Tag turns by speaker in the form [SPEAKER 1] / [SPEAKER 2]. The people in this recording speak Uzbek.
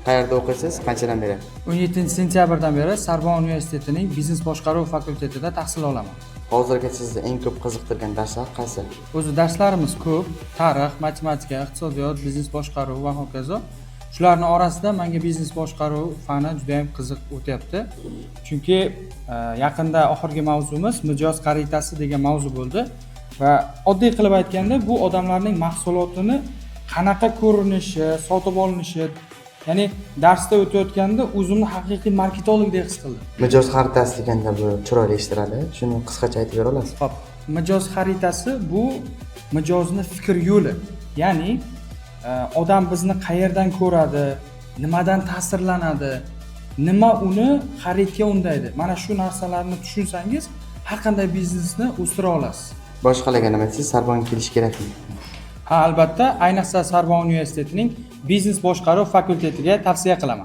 [SPEAKER 1] Qayerda o'qiysiz? Qanchadan beri?
[SPEAKER 2] 17 sentyabrdan beri Sorbonne universitetining biznes boshqaruv fakultetida tahsil olaman.
[SPEAKER 1] Hozirgi sizni eng ko'p qiziqtirgan darslar qaysi?
[SPEAKER 2] O'zi darslarimiz ko'p: tarix, matematika, iqtisodiyot, biznes boshqaruv va hokazo. Shularning orasida menga biznes boshqaruv fani juda ham qiziq o'tyapti. Chunki yaqinda oxirgi mavzumiz mijoz xaritasi degan mavzu bo'ldi va oddiy qilib aytganda bu odamlarning mahsulotini qanaqa ko'rinishi, sotib olinishi, ya'ni darsda o'tayotganda o'zimni haqiqiy marketologdek his qildim.
[SPEAKER 1] Mijoz xaritasi deganda bu chiroyli eshittiradi. Shuni qisqacha aytib bera olasiz?
[SPEAKER 2] Xo'p, mijoz xaritasi bu mijozni fikr yo'li. Ya'ni odam bizni qayerdan ko'radi, nimadan ta'sirlanadi, nima uni xaridga undaydi. Mana shu narsalarni tushunsangiz, har qanday biznesni o'stira olasiz.
[SPEAKER 1] Boshqalarga nima deysiz? Sorbonga kelish kerakmi?
[SPEAKER 2] Ha, albatta, ayniqsa Sorbonne universitetining biznes boshqaruv fakultetiga tavsiya qilaman.